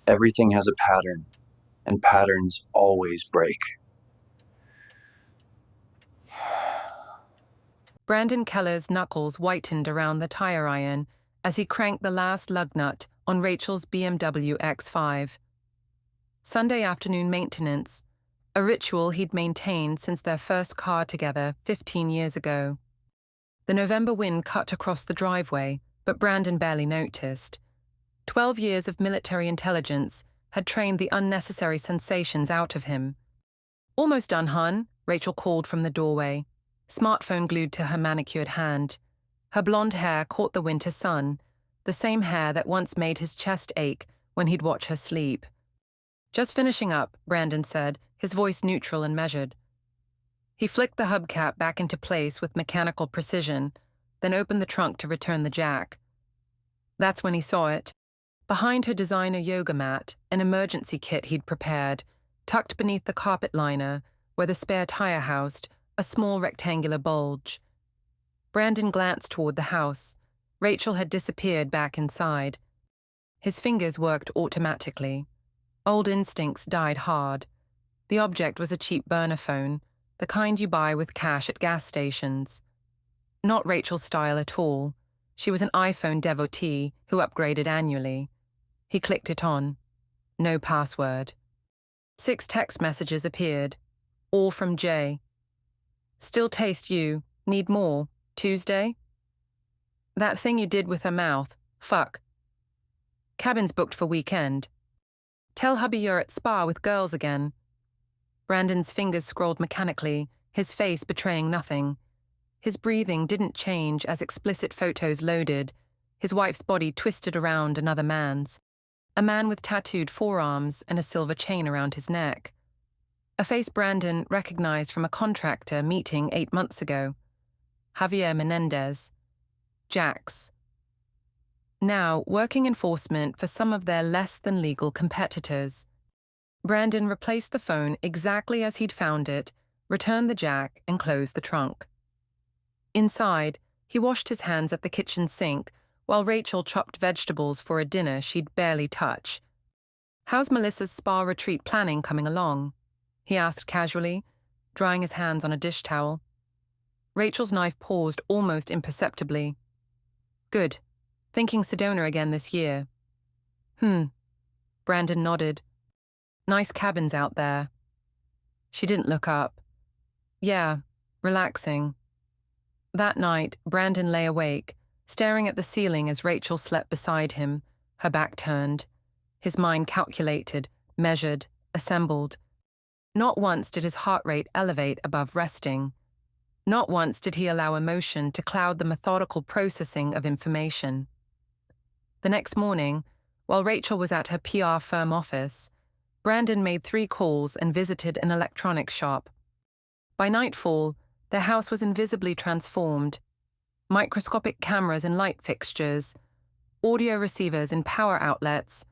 Everything has a pattern, and patterns always break. Brandon Keller's knuckles whitened around the tire iron as he cranked the last lug nut on Rachel's BMW X5. Sunday afternoon maintenance, a ritual he'd maintained since their first car together 15 years ago. The November wind cut across the driveway, but Brandon barely noticed. 12 years of military intelligence had trained the unnecessary sensations out of him. "Almost done, hon," Rachel called from the doorway, smartphone glued to her manicured hand. Her blonde hair caught the winter sun, the same hair that once made his chest ache when he'd watch her sleep. "Just finishing up," Brandon said, his voice neutral and measured. He flicked the hubcap back into place with mechanical precision, then opened the trunk to return the jack. That's when he saw it. Behind her designer yoga mat, an emergency kit he'd prepared, tucked beneath the carpet liner, where the spare tire housed, a small rectangular bulge. Brandon glanced toward the house. Rachel had disappeared back inside. His fingers worked automatically. Old instincts died hard. The object was a cheap burner phone, the kind you buy with cash at gas stations. Not Rachel's style at all. She was an iPhone devotee who upgraded annually. He clicked it on. No password. 6 text messages appeared, all from Jay. "Still taste you. Need more. Tuesday? That thing you did with her mouth. Fuck. Cabin's booked for weekend. Tell hubby you're at spa with girls again." Brandon's fingers scrolled mechanically, his face betraying nothing. His breathing didn't change as explicit photos loaded, his wife's body twisted around another man's. A man with tattooed forearms and a silver chain around his neck. A face Brandon recognized from a contractor meeting 8 months ago. Javier Menendez. Jax. Now working enforcement for some of their less-than-legal competitors. Brandon replaced the phone exactly as he'd found it, returned the jack, and closed the trunk. Inside, he washed his hands at the kitchen sink while Rachel chopped vegetables for a dinner she'd barely touch. "How's Melissa's spa retreat planning coming along?" he asked casually, drying his hands on a dish towel. Rachel's knife paused almost imperceptibly. "Good. Thinking Sedona again this year." Brandon nodded. "Nice cabins out there." She didn't look up. "Yeah, relaxing." That night, Brandon lay awake, staring at the ceiling as Rachel slept beside him, her back turned. His mind calculated, measured, assembled. Not once did his heart rate elevate above resting. Not once did he allow emotion to cloud the methodical processing of information. The next morning, while Rachel was at her PR firm office, Brandon made 3 calls and visited an electronics shop. By nightfall, their house was invisibly transformed. Microscopic cameras in light fixtures, audio receivers in power outlets,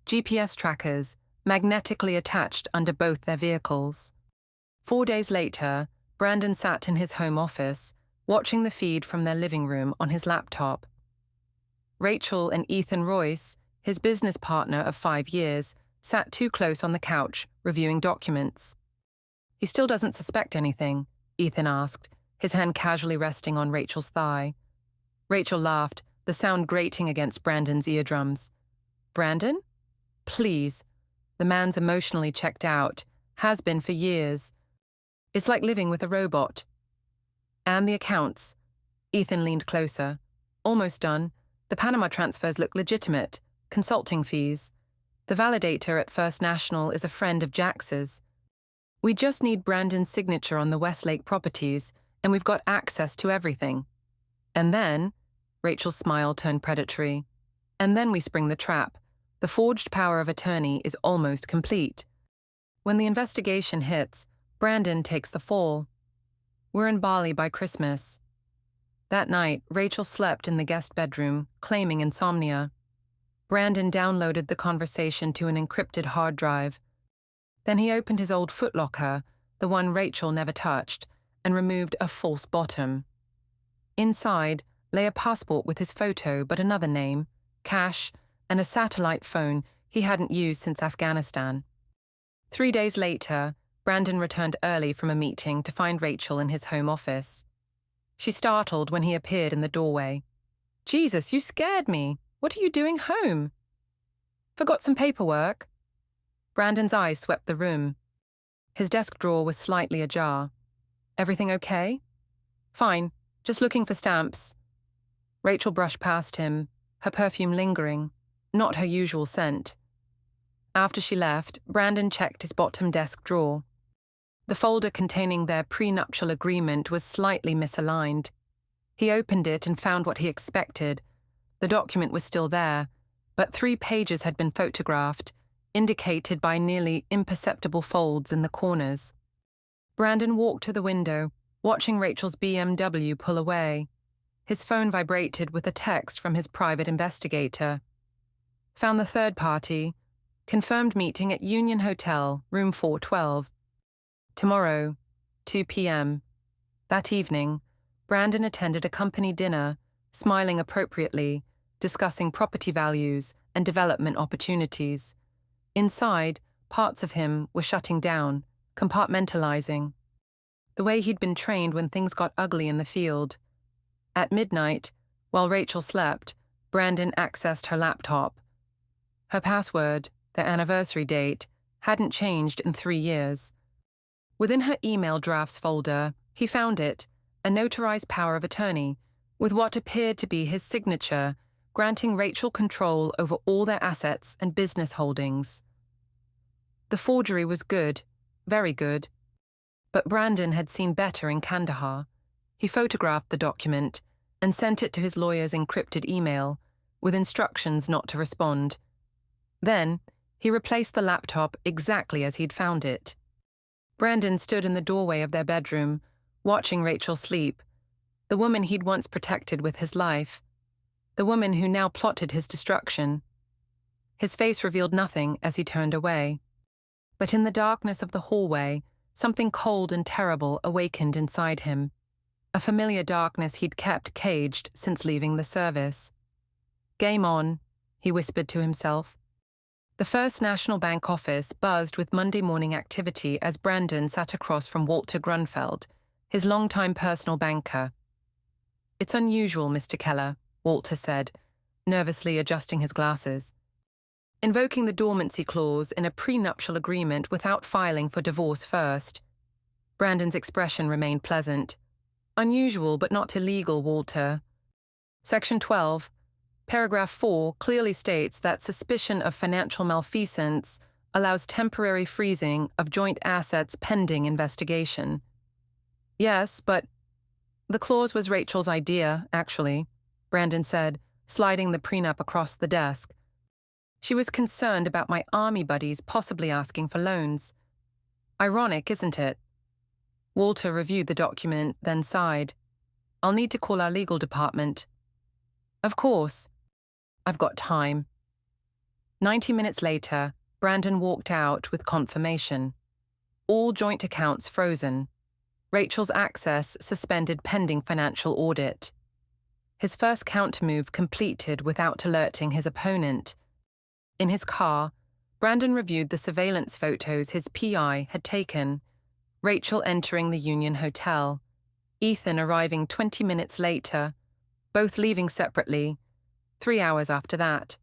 GPS trackers magnetically attached under both their vehicles. 4 days later, Brandon sat in his home office, watching the feed from their living room on his laptop. Rachel and Ethan Royce, his business partner of 5 years, sat too close on the couch, reviewing documents. "He still doesn't suspect anything?" Ethan asked, his hand casually resting on Rachel's thigh. Rachel laughed, the sound grating against Brandon's eardrums. "Brandon? Please." The man's emotionally checked out, has been for years. "It's like living with a robot." "And the accounts." Ethan leaned closer. "Almost done. The Panama transfers look legitimate. Consulting fees. The validator at First National is a friend of Jax's. We just need Brandon's signature on the Westlake properties, and we've got access to everything. And then," Rachel's smile turned predatory, "and then we spring the trap. The forged power of attorney is almost complete. When the investigation hits, Brandon takes the fall. We're in Bali by Christmas." That night, Rachel slept in the guest bedroom, claiming insomnia. Brandon downloaded the conversation to an encrypted hard drive. Then he opened his old footlocker, the one Rachel never touched, and removed a false bottom. Inside lay a passport with his photo but another name, cash, and a satellite phone he hadn't used since Afghanistan. 3 days later, Brandon returned early from a meeting to find Rachel in his home office. She startled when he appeared in the doorway. "Jesus, you scared me. What are you doing home?" "Forgot some paperwork." Brandon's eyes swept the room. His desk drawer was slightly ajar. "Everything okay?" "Fine, just looking for stamps." Rachel brushed past him, her perfume lingering, not her usual scent. After she left, Brandon checked his bottom desk drawer. The folder containing their prenuptial agreement was slightly misaligned. He opened it and found what he expected. The document was still there, but 3 pages had been photographed, indicated by nearly imperceptible folds in the corners. Brandon walked to the window, watching Rachel's BMW pull away. His phone vibrated with a text from his private investigator. "Found the third party. Confirmed meeting at Union Hotel, room 412. Tomorrow, 2 p.m. That evening, Brandon attended a company dinner, smiling appropriately, discussing property values and development opportunities. Inside, parts of him were shutting down, compartmentalizing. The way he'd been trained when things got ugly in the field. At midnight, while Rachel slept, Brandon accessed her laptop. Her password, their anniversary date, hadn't changed in 3 years. Within her email drafts folder, he found it, a notarized power of attorney, with what appeared to be his signature, granting Rachel control over all their assets and business holdings. The forgery was good, very good. But Brandon had seen better in Kandahar. He photographed the document and sent it to his lawyer's encrypted email, with instructions not to respond. Then, he replaced the laptop exactly as he'd found it. Brandon stood in the doorway of their bedroom, watching Rachel sleep, the woman he'd once protected with his life, the woman who now plotted his destruction. His face revealed nothing as he turned away. But in the darkness of the hallway, something cold and terrible awakened inside him, a familiar darkness he'd kept caged since leaving the service. "Game on," he whispered to himself. The First National Bank office buzzed with Monday morning activity as Brandon sat across from Walter Grunfeld, his longtime personal banker. "It's unusual, Mr. Keller," Walter said, nervously adjusting his glasses. "Invoking the dormancy clause in a prenuptial agreement without filing for divorce first." Brandon's expression remained pleasant. "Unusual but not illegal, Walter. Section 12, paragraph 4 clearly states that suspicion of financial malfeasance allows temporary freezing of joint assets pending investigation." "Yes, but—" "The clause was Rachel's idea, actually," Brandon said, sliding the prenup across the desk. "She was concerned about my army buddies possibly asking for loans. Ironic, isn't it?" Walter reviewed the document, then sighed. "I'll need to call our legal department." "Of course. I've got time." 90 minutes later, Brandon walked out with confirmation. All joint accounts frozen. Rachel's access suspended pending financial audit. His first countermove completed without alerting his opponent. In his car, Brandon reviewed the surveillance photos his PI had taken, Rachel entering the Union Hotel, Ethan arriving 20 minutes later, both leaving separately, 3 hours after that.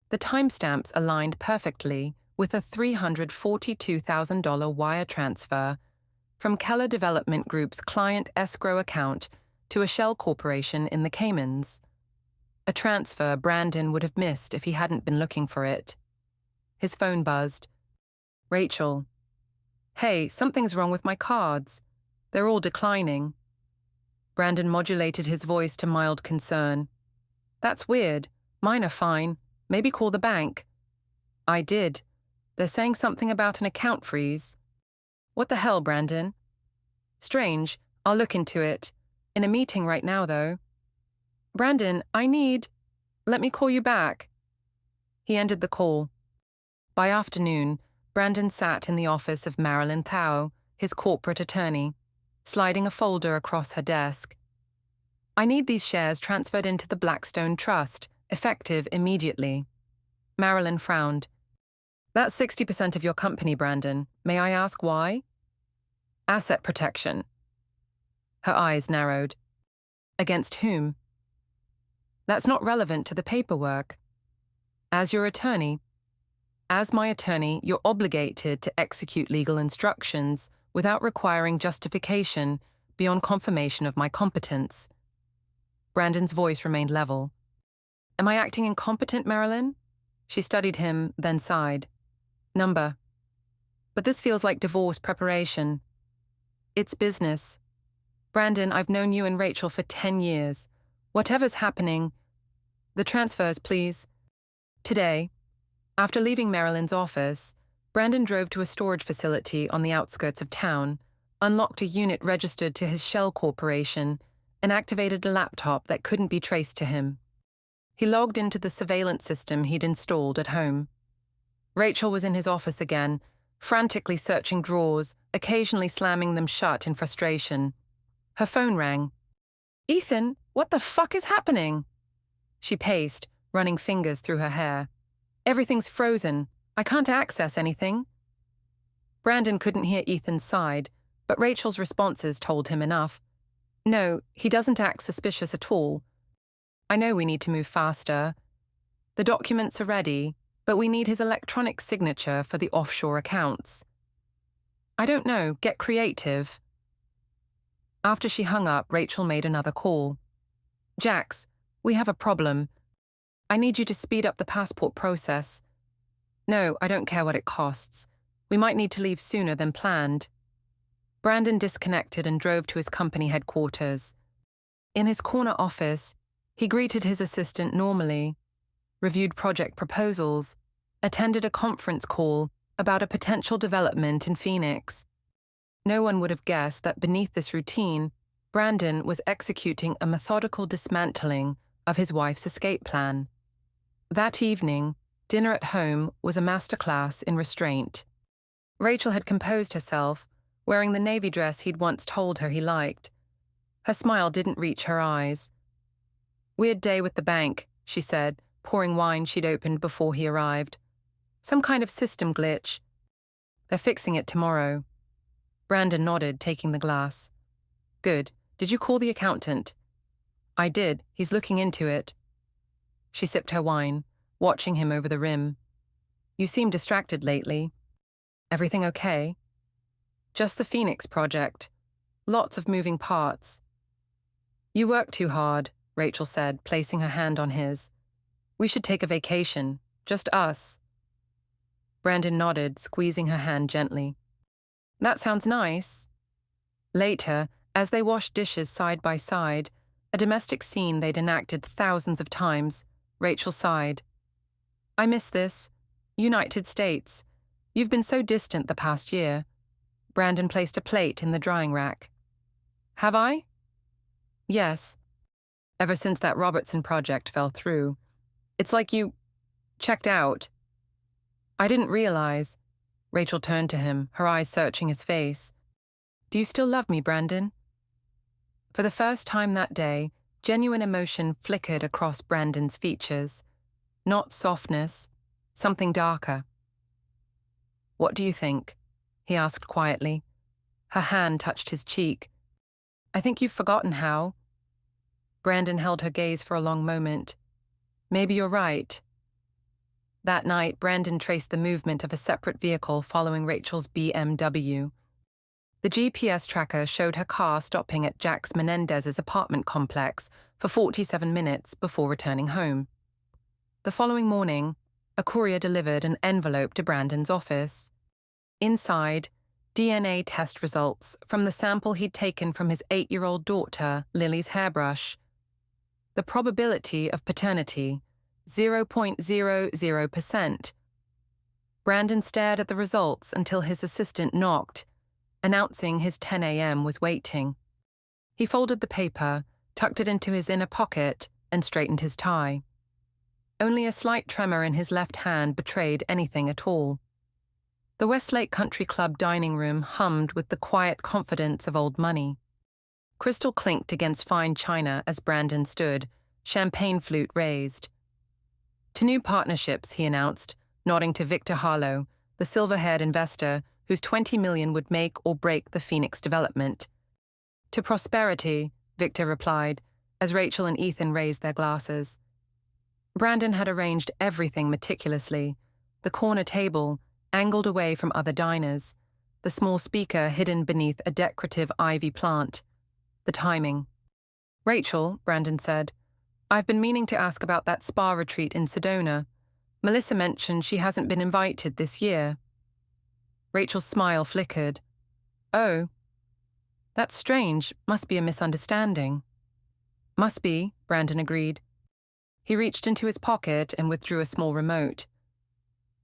The timestamps aligned perfectly with a $342,000 wire transfer from Keller Development Group's client escrow account to a shell corporation in the Caymans. A transfer Brandon would have missed if he hadn't been looking for it. His phone buzzed. "Rachel. Hey, something's wrong with my cards. They're all declining." Brandon modulated his voice to mild concern. "That's weird. Mine are fine. Maybe call the bank." "I did. They're saying something about an account freeze." "What the hell, Brandon?" "Strange. I'll look into it. In a meeting right now, though." "Brandon, let me call you back." He ended the call. By afternoon, Brandon sat in the office of Marilyn Thau, his corporate attorney, sliding a folder across her desk. "I need these shares transferred into the Blackstone Trust, effective immediately." Marilyn frowned. That's 60% of your company, Brandon. May I ask why? Asset protection. Her eyes narrowed. Against whom? That's not relevant to the paperwork. As your attorney, As my attorney, you're obligated to execute legal instructions without requiring justification beyond confirmation of my competence. Brandon's voice remained level. Am I acting incompetent, Marilyn? She studied him, then sighed. Number. But this feels like divorce preparation. It's business. Brandon, I've known you and Rachel for 10 years. Whatever's happening, the transfers, please. Today, after leaving Marilyn's office, Brandon drove to a storage facility on the outskirts of town, unlocked a unit registered to his shell corporation, and activated a laptop that couldn't be traced to him. He logged into the surveillance system he'd installed at home. Rachel was in his office again, frantically searching drawers, occasionally slamming them shut in frustration. Her phone rang. Ethan, what the fuck is happening? She paced, running fingers through her hair. Everything's frozen. I can't access anything. Brandon couldn't hear Ethan's side, but Rachel's responses told him enough. No, he doesn't act suspicious at all. I know we need to move faster. The documents are ready, but we need his electronic signature for the offshore accounts. I don't know, get creative. After she hung up, Rachel made another call. Jax, we have a problem. I need you to speed up the passport process. No, I don't care what it costs. We might need to leave sooner than planned. Brandon disconnected and drove to his company headquarters. In his corner office, he greeted his assistant normally, reviewed project proposals, attended a conference call about a potential development in Phoenix. No one would have guessed that beneath this routine, Brandon was executing a methodical dismantling of his wife's escape plan. That evening, dinner at home was a masterclass in restraint. Rachel had composed herself, wearing the navy dress he'd once told her he liked. Her smile didn't reach her eyes. Weird day with the bank, she said, pouring wine she'd opened before he arrived. Some kind of system glitch. They're fixing it tomorrow. Brandon nodded, taking the glass. Good. Did you call the accountant? I did. He's looking into it. She sipped her wine, watching him over the rim. You seem distracted lately. Everything okay? Just the Phoenix project. Lots of moving parts. You work too hard, Rachel said, placing her hand on his. We should take a vacation. Just us. Brandon nodded, squeezing her hand gently. That sounds nice. Later, as they washed dishes side by side, a domestic scene they'd enacted thousands of times, Rachel sighed. I miss this. United States. You've been so distant the past year. Brandon placed a plate in the drying rack. Have I? Yes. Ever since that Robertson project fell through. It's like you checked out. I didn't realize. Rachel turned to him, her eyes searching his face. Do you still love me, Brandon? For the first time that day, genuine emotion flickered across Brandon's features. Not softness, something darker. What do you think? He asked quietly. Her hand touched his cheek. I think you've forgotten how. Brandon held her gaze for a long moment. Maybe you're right. That night, Brandon traced the movement of a separate vehicle following Rachel's BMW. The GPS tracker showed her car stopping at Jax Menendez's apartment complex for 47 minutes before returning home. The following morning, a courier delivered an envelope to Brandon's office. Inside, DNA test results from the sample he'd taken from his 8-year-old daughter, Lily's hairbrush. The probability of paternity, 0.00%. Brandon stared at the results until his assistant knocked, announcing his 10 a.m. was waiting. He folded the paper, tucked it into his inner pocket, and straightened his tie. Only a slight tremor in his left hand betrayed anything at all. The Westlake Country Club dining room hummed with the quiet confidence of old money. Crystal clinked against fine china as Brandon stood, champagne flute raised. To new partnerships, he announced, nodding to Victor Harlow, the silver-haired investor whose $20 million would make or break the Phoenix development. To prosperity, Victor replied, as Rachel and Ethan raised their glasses. Brandon had arranged everything meticulously, the corner table, angled away from other diners, the small speaker hidden beneath a decorative ivy plant. The timing. "Rachel," Brandon said, "I've been meaning to ask about that spa retreat in Sedona. Melissa mentioned she hasn't been invited this year." Rachel's smile flickered. "Oh. That's strange. Must be a misunderstanding." "Must be," Brandon agreed. He reached into his pocket and withdrew a small remote.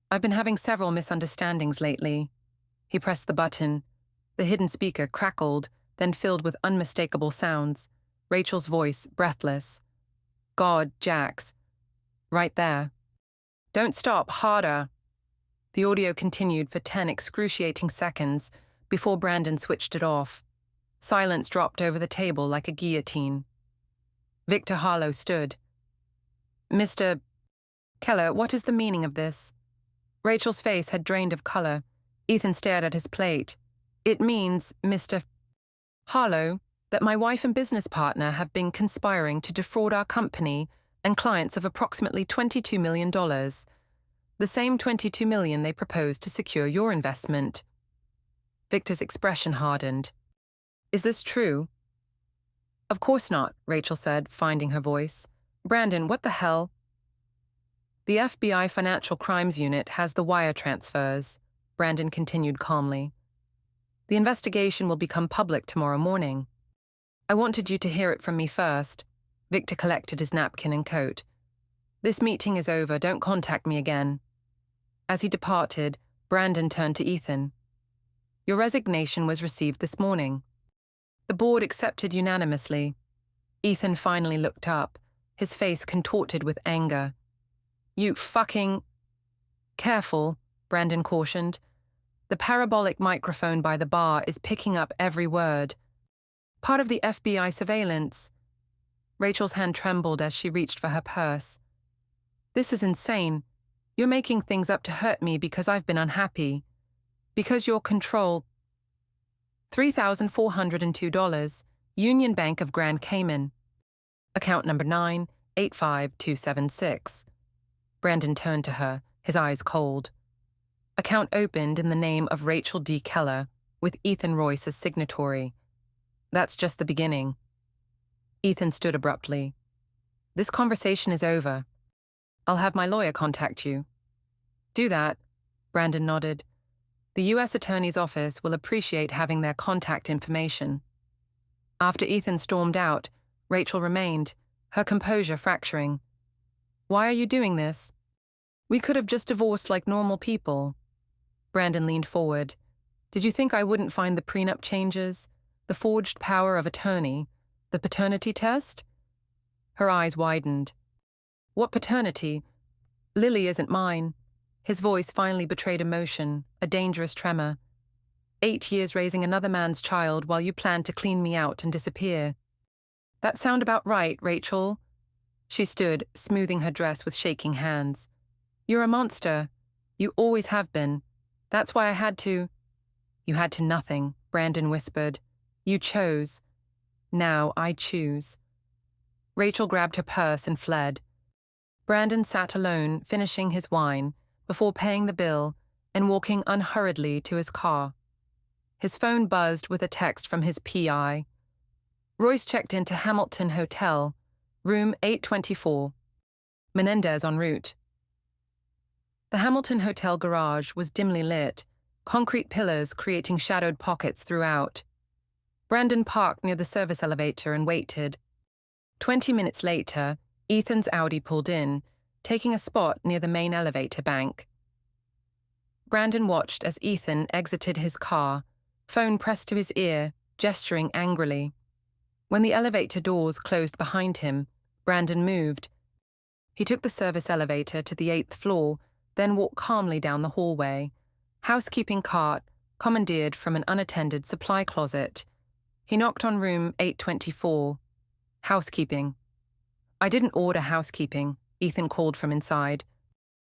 "I've been having several misunderstandings lately." He pressed the button. The hidden speaker crackled, then filled with unmistakable sounds. Rachel's voice, breathless. "God, Jax. Right there. Don't stop, harder." The audio continued for 10 excruciating seconds before Brandon switched it off. Silence dropped over the table like a guillotine. Victor Harlow stood. "Mr. Keller, what is the meaning of this?" Rachel's face had drained of color. Ethan stared at his plate. "It means, Mr. Harlow, that my wife and business partner have been conspiring to defraud our company and clients of approximately $22 million. The same $22 million they proposed to secure your investment." Victor's expression hardened. "Is this true?" "Of course not," Rachel said, finding her voice. "Brandon, what the hell?" "The FBI Financial Crimes Unit has the wire transfers," Brandon continued calmly. "The investigation will become public tomorrow morning. I wanted you to hear it from me first." Victor collected his napkin and coat. "This meeting is over. Don't contact me again." As he departed, Brandon turned to Ethan. "Your resignation was received this morning." The board accepted unanimously. Ethan finally looked up, his face contorted with anger. "You fucking—" "Careful," Brandon cautioned. "The parabolic microphone by the bar is picking up every word. Part of the FBI surveillance." Rachel's hand trembled as she reached for her purse. "This is insane. You're making things up to hurt me because I've been unhappy. Because your control—" $3,402, Union Bank of Grand Cayman. Account number 985276. Brandon turned to her, his eyes cold. Account opened in the name of Rachel D. Keller, with Ethan Royce as signatory. That's just the beginning. Ethan stood abruptly. "This conversation is over. I'll have my lawyer contact you." "Do that," Brandon nodded. "The U.S. Attorney's Office will appreciate having their contact information." After Ethan stormed out, Rachel remained, her composure fracturing. "Why are you doing this? We could have just divorced like normal people." Brandon leaned forward. "Did you think I wouldn't find the prenup changes, the forged power of attorney, the paternity test?" Her eyes widened. "What paternity? Lily isn't mine." His voice finally betrayed emotion, a dangerous tremor. 8 years raising another man's child while you plan to clean me out and disappear. "That sound about right, Rachel?" She stood, smoothing her dress with shaking hands. "You're a monster. You always have been. That's why I had to—" "You had to nothing," Brandon whispered. "You chose. Now I choose." Rachel grabbed her purse and fled. Brandon sat alone, finishing his wine, before paying the bill and walking unhurriedly to his car. His phone buzzed with a text from his PI. Royce checked into Hamilton Hotel, room 824. Menendez en route. The Hamilton Hotel garage was dimly lit, concrete pillars creating shadowed pockets throughout. Brandon parked near the service elevator and waited. 20 minutes later, Ethan's Audi pulled in, taking a spot near the main elevator bank. Brandon watched as Ethan exited his car, phone pressed to his ear, gesturing angrily. When the elevator doors closed behind him, Brandon moved. He took the service elevator to the 8th floor, then walked calmly down the hallway. Housekeeping cart, commandeered from an unattended supply closet. He knocked on room 824. "Housekeeping." "I didn't order housekeeping," Ethan called from inside.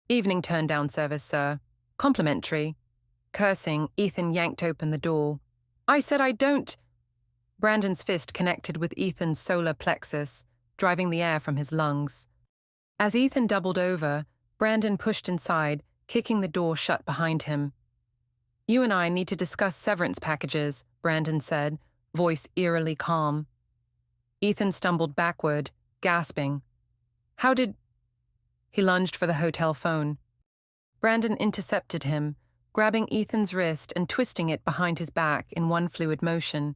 Evening turn-down service, sir. Complimentary. Cursing, Ethan yanked open the door. I said I don't. Brandon's fist connected with Ethan's solar plexus, driving the air from his lungs. As Ethan doubled over, Brandon pushed inside, kicking the door shut behind him. You and I need to discuss severance packages, Brandon said, voice eerily calm. Ethan stumbled backward, gasping. How did... He lunged for the hotel phone. Brandon intercepted him, grabbing Ethan's wrist and twisting it behind his back in one fluid motion.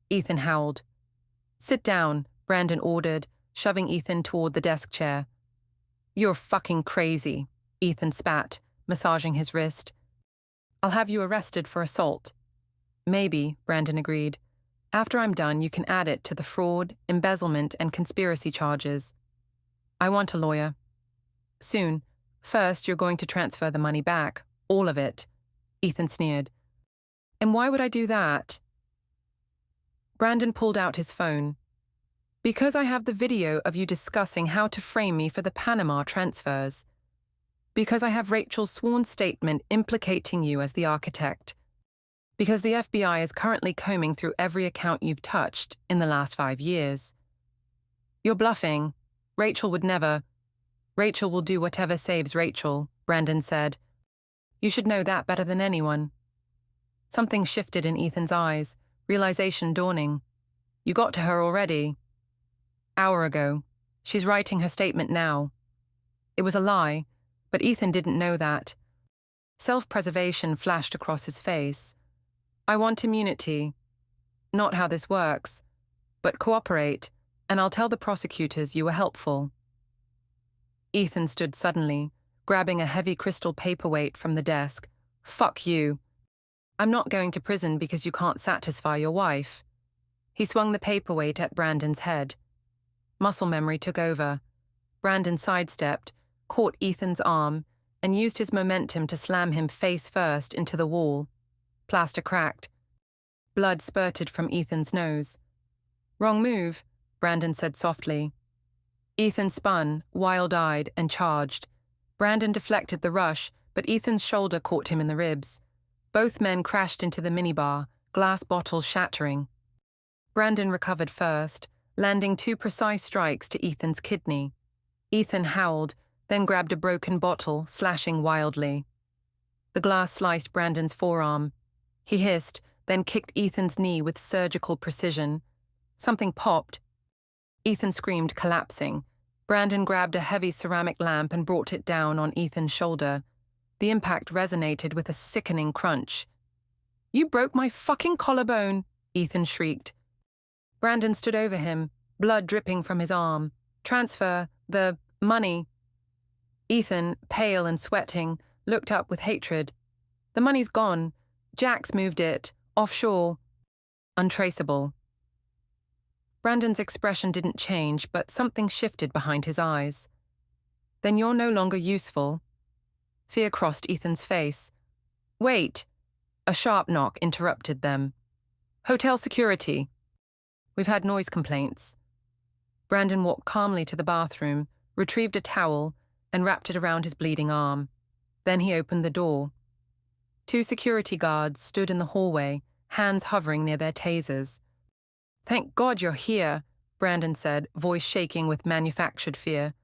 Ethan howled. Sit down, Brandon ordered, shoving Ethan toward the desk chair. You're fucking crazy, Ethan spat, massaging his wrist. I'll have you arrested for assault. Maybe, Brandon agreed. After I'm done, you can add it to the fraud, embezzlement, and conspiracy charges. I want a lawyer. Soon. First, you're going to transfer the money back. All of it. Ethan sneered. And why would I do that? Brandon pulled out his phone. Because I have the video of you discussing how to frame me for the Panama transfers. Because I have Rachel's sworn statement implicating you as the architect. Because the FBI is currently combing through every account you've touched in the last 5 years. You're bluffing. Rachel would never. Rachel will do whatever saves Rachel, Brandon said. You should know that better than anyone. Something shifted in Ethan's eyes, realization dawning. You got to her already. Hour ago. She's writing her statement now. It was a lie, but Ethan didn't know that. Self-preservation flashed across his face. I want immunity. Not how this works. But cooperate, and I'll tell the prosecutors you were helpful. Ethan stood suddenly, grabbing a heavy crystal paperweight from the desk. Fuck you. I'm not going to prison because you can't satisfy your wife. He swung the paperweight at Brandon's head. Muscle memory took over. Brandon sidestepped, caught Ethan's arm, and used his momentum to slam him face first into the wall. Plaster cracked. Blood spurted from Ethan's nose. Wrong move, Brandon said softly. Ethan spun, wild-eyed, and charged. Brandon deflected the rush, but Ethan's shoulder caught him in the ribs. Both men crashed into the minibar, glass bottles shattering. Brandon recovered first, landing 2 precise strikes to Ethan's kidney. Ethan howled, then grabbed a broken bottle, slashing wildly. The glass sliced Brandon's forearm. He hissed, then kicked Ethan's knee with surgical precision. Something popped. Ethan screamed, collapsing. Brandon grabbed a heavy ceramic lamp and brought it down on Ethan's shoulder. The impact resonated with a sickening crunch. You broke my fucking collarbone, Ethan shrieked. Brandon stood over him, blood dripping from his arm. Transfer, the money. Ethan, pale and sweating, looked up with hatred. The money's gone. Jack's moved it. Offshore. Untraceable. Brandon's expression didn't change, but something shifted behind his eyes. Then you're no longer useful. Fear crossed Ethan's face. Wait. A sharp knock interrupted them. Hotel security. We've had noise complaints. Brandon walked calmly to the bathroom, retrieved a towel, and wrapped it around his bleeding arm. Then he opened the door. 2 security guards stood in the hallway, hands hovering near their tasers. Thank God you're here, Brandon said, voice shaking with manufactured fear.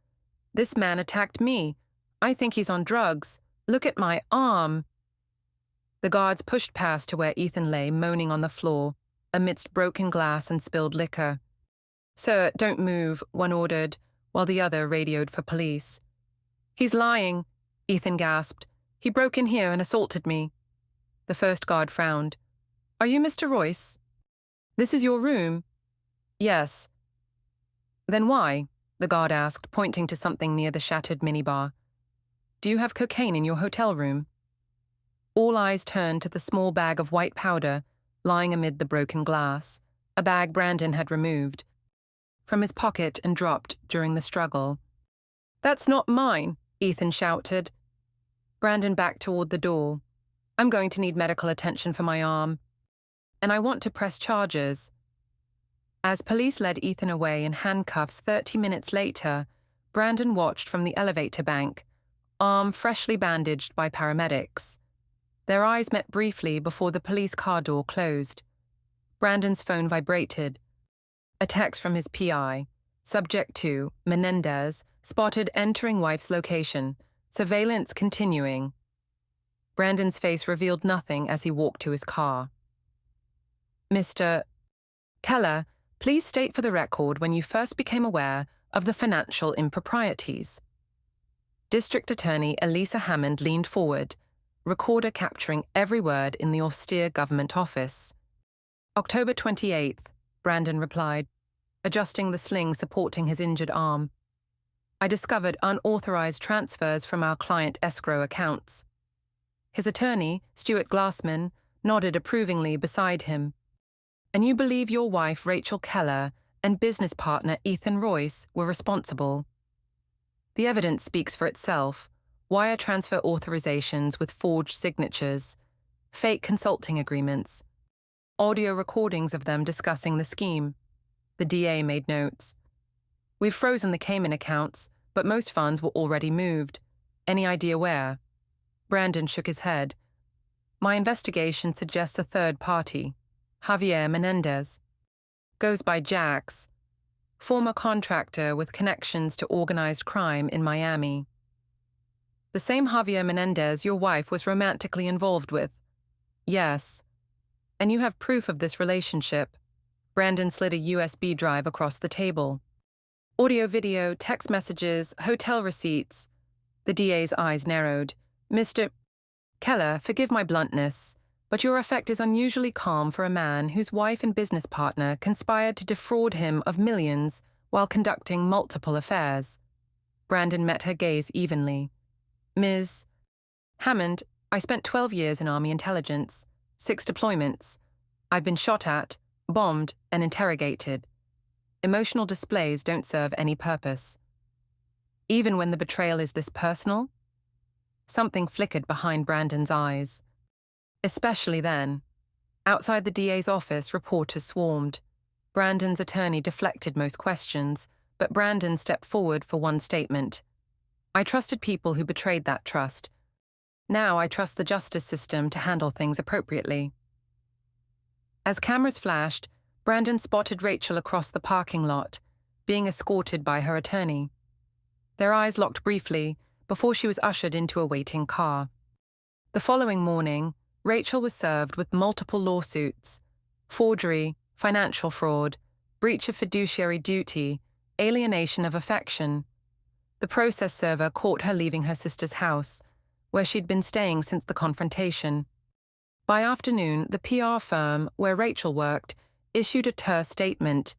This man attacked me. I think he's on drugs. Look at my arm. The guards pushed past to where Ethan lay, moaning on the floor, amidst broken glass and spilled liquor. Sir, don't move, one ordered, while the other radioed for police. He's lying, Ethan gasped. He broke in here and assaulted me. The first guard frowned. Are you Mr. Royce? This is your room? Yes. Then why? The guard asked, pointing to something near the shattered minibar. Do you have cocaine in your hotel room? All eyes turned to the small bag of white powder lying amid the broken glass, a bag Brandon had removed from his pocket and dropped during the struggle. That's not mine, Ethan shouted. Brandon backed toward the door. I'm going to need medical attention for my arm. And I want to press charges. As police led Ethan away in handcuffs 30 minutes later, Brandon watched from the elevator bank, arm freshly bandaged by paramedics. Their eyes met briefly before the police car door closed. Brandon's phone vibrated. A text from his PI, subject to Menendez, spotted entering wife's location, surveillance continuing. Brandon's face revealed nothing as he walked to his car. Mr. Keller, please state for the record when you first became aware of the financial improprieties. District Attorney Elisa Hammond leaned forward, recorder capturing every word in the austere government office. October 28th, Brandon replied, adjusting the sling supporting his injured arm. I discovered unauthorized transfers from our client escrow accounts. His attorney, Stuart Glassman, nodded approvingly beside him. And you believe your wife, Rachel Keller, and business partner Ethan Royce were responsible. The evidence speaks for itself. Wire transfer authorizations with forged signatures, fake consulting agreements, audio recordings of them discussing the scheme. The DA made notes. We've frozen the Cayman accounts, but most funds were already moved. Any idea where? Brandon shook his head. My investigation suggests a third party, Javier Menendez. Goes by Jax, former contractor with connections to organized crime in Miami. The same Javier Menendez your wife was romantically involved with. Yes. And you have proof of this relationship. Brandon slid a USB drive across the table. Audio, video, text messages, hotel receipts. The DA's eyes narrowed. Mr. Keller, forgive my bluntness, but your effect is unusually calm for a man whose wife and business partner conspired to defraud him of millions while conducting multiple affairs. Brandon met her gaze evenly. Ms. Hammond, I spent 12 years in Army intelligence, 6 deployments. I've been shot at, bombed, and interrogated. Emotional displays don't serve any purpose. Even when the betrayal is this personal? Something flickered behind Brandon's eyes. Especially then. Outside the DA's office, reporters swarmed. Brandon's attorney deflected most questions, but Brandon stepped forward for one statement. I trusted people who betrayed that trust. Now I trust the justice system to handle things appropriately. As cameras flashed, Brandon spotted Rachel across the parking lot, being escorted by her attorney. Their eyes locked briefly before she was ushered into a waiting car. The following morning, Rachel was served with multiple lawsuits: forgery, financial fraud, breach of fiduciary duty, alienation of affection. The process server caught her leaving her sister's house, where she'd been staying since the confrontation. By afternoon, the PR firm where Rachel worked issued a terse statement.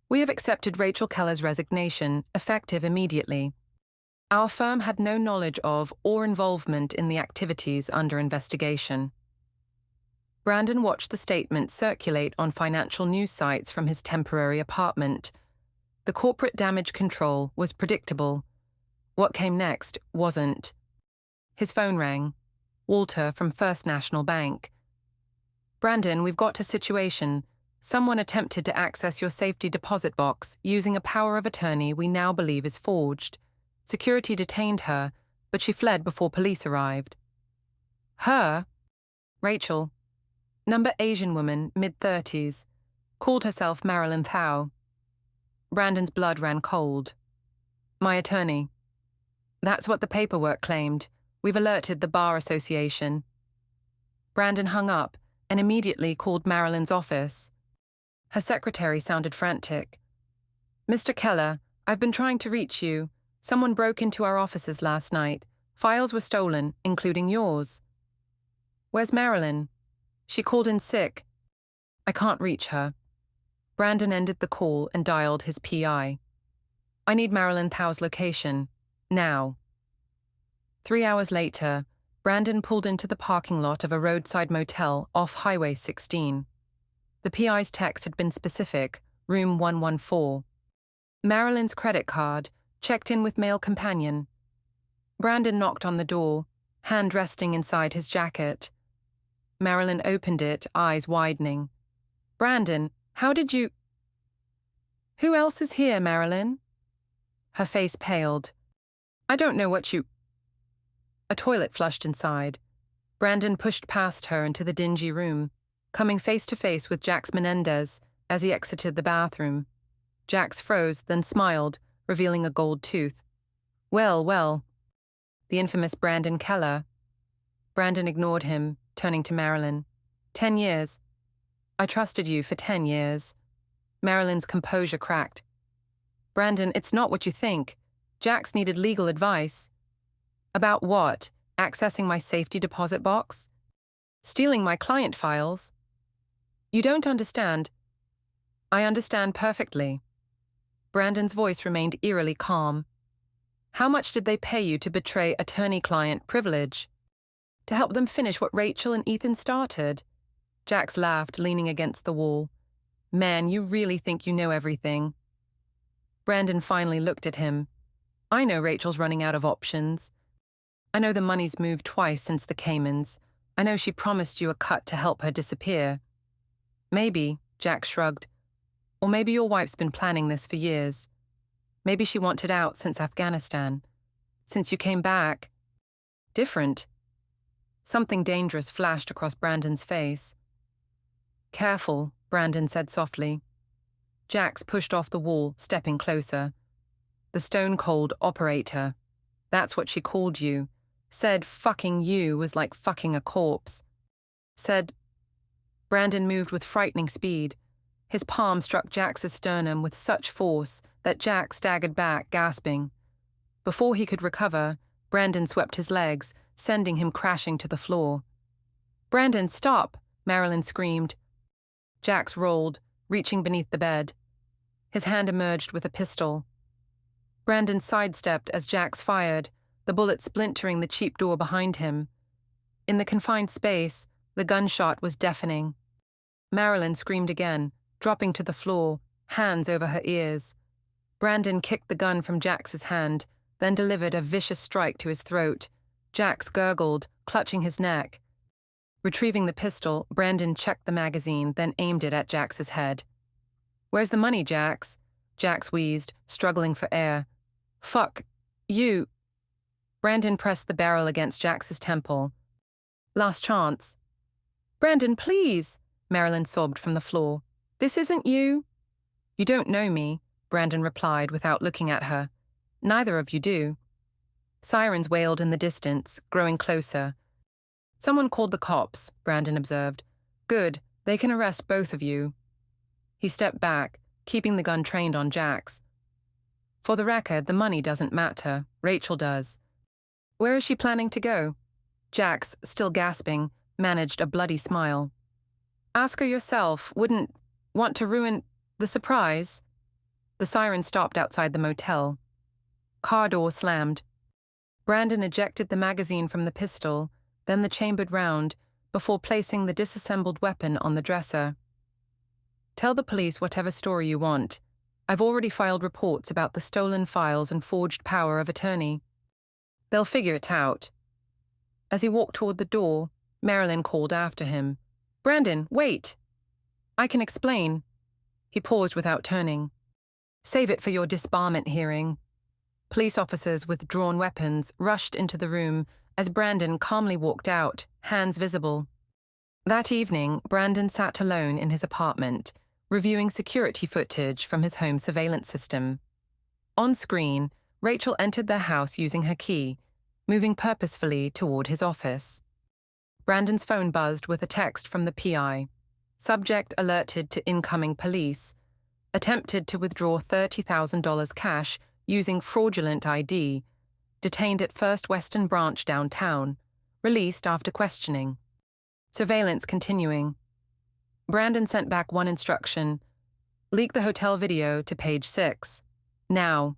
We have accepted Rachel Keller's resignation, effective immediately. Our firm had no knowledge of or involvement in the activities under investigation. Brandon watched the statement circulate on financial news sites from his temporary apartment. The corporate damage control was predictable. What came next wasn't. His phone rang. Walter from First National Bank. Brandon, we've got a situation. Someone attempted to access your safety deposit box using a power of attorney we now believe is forged. Security detained her, but she fled before police arrived. Her? Rachel. Number Asian woman, mid-30s. Called herself Marilyn Thau. Brandon's blood ran cold. My attorney. That's what the paperwork claimed. We've alerted the Bar Association. Brandon hung up and immediately called Marilyn's office. Her secretary sounded frantic. Mr. Keller, I've been trying to reach you. Someone broke into our offices last night. Files were stolen, including yours. Where's Marilyn? She called in sick. I can't reach her. Brandon ended the call and dialed his PI. I need Marilyn Thau's location. Now. 3 hours later, Brandon pulled into the parking lot of a roadside motel off Highway 16. The PI's text had been specific, room 114. Marilyn's credit card, checked in with male companion. Brandon knocked on the door, hand resting inside his jacket. Marilyn opened it, eyes widening. Brandon, how did you... Who else is here, Marilyn? Her face paled. I don't know what you... A toilet flushed inside. Brandon pushed past her into the dingy room, coming face to face with Jax Menendez as he exited the bathroom. Jax froze, then smiled, revealing a gold tooth. Well, well. The infamous Brandon Keller. Brandon ignored him, turning to Marilyn. 10 years. I trusted you for 10 years. Marilyn's composure cracked. Brandon, it's not what you think. Jax needed legal advice. About what? Accessing my safety deposit box? Stealing my client files? You don't understand. I understand perfectly. Brandon's voice remained eerily calm. How much did they pay you to betray attorney-client privilege? To help them finish what Rachel and Ethan started? Jax laughed, leaning against the wall. Man, you really think you know everything. Brandon finally looked at him. I know Rachel's running out of options. I know the money's moved twice since the Caymans. I know she promised you a cut to help her disappear. Maybe, Jax shrugged. Or maybe your wife's been planning this for years. Maybe she wanted out since Afghanistan. Since you came back. Different. Something dangerous flashed across Brandon's face. Careful, Brandon said softly. Jax pushed off the wall, stepping closer. The stone-cold operator. That's what she called you. Said fucking you was like fucking a corpse. Said... Brandon moved with frightening speed. His palm struck Jax's sternum with such force that Jax staggered back, gasping. Before he could recover, Brandon swept his legs, sending him crashing to the floor. Brandon, stop! Marilyn screamed. Jax rolled, reaching beneath the bed. His hand emerged with a pistol. Brandon sidestepped as Jax fired, the bullet splintering the cheap door behind him. In the confined space, the gunshot was deafening. Marilyn screamed again, dropping to the floor, hands over her ears. Brandon kicked the gun from Jax's hand, then delivered a vicious strike to his throat. Jax gurgled, clutching his neck. Retrieving the pistol, Brandon checked the magazine, then aimed it at Jax's head. Where's the money, Jax? Jax wheezed, struggling for air. Fuck. You. Brandon pressed the barrel against Jax's temple. Last chance. Brandon, please, Marilyn sobbed from the floor. This isn't you. You don't know me, Brandon replied without looking at her. Neither of you do. Sirens wailed in the distance, growing closer. Someone called the cops, Brandon observed. Good, they can arrest both of you. He stepped back, keeping the gun trained on Jax. For the record, the money doesn't matter. Rachel does. Where is she planning to go? Jax, still gasping, managed a bloody smile. Ask her yourself. Wouldn't want to ruin the surprise. The siren stopped outside the motel. Car door slammed. Brandon ejected the magazine from the pistol, then the chambered round, before placing the disassembled weapon on the dresser. Tell the police whatever story you want. I've already filed reports about the stolen files and forged power of attorney. They'll figure it out. As he walked toward the door, Marilyn called after him. Brandon, wait! I can explain. He paused without turning. Save it for your disbarment hearing. Police officers with drawn weapons rushed into the room as Brandon calmly walked out, hands visible. That evening, Brandon sat alone in his apartment, reviewing security footage from his home surveillance system. On screen, Rachel entered their house using her key, moving purposefully toward his office. Brandon's phone buzzed with a text from the PI. Subject alerted to incoming police. Attempted to withdraw $30,000 cash using fraudulent ID. Detained at First Western Branch downtown. Released after questioning. Surveillance continuing. Brandon sent back one instruction. Leak the hotel video to page 6. Now.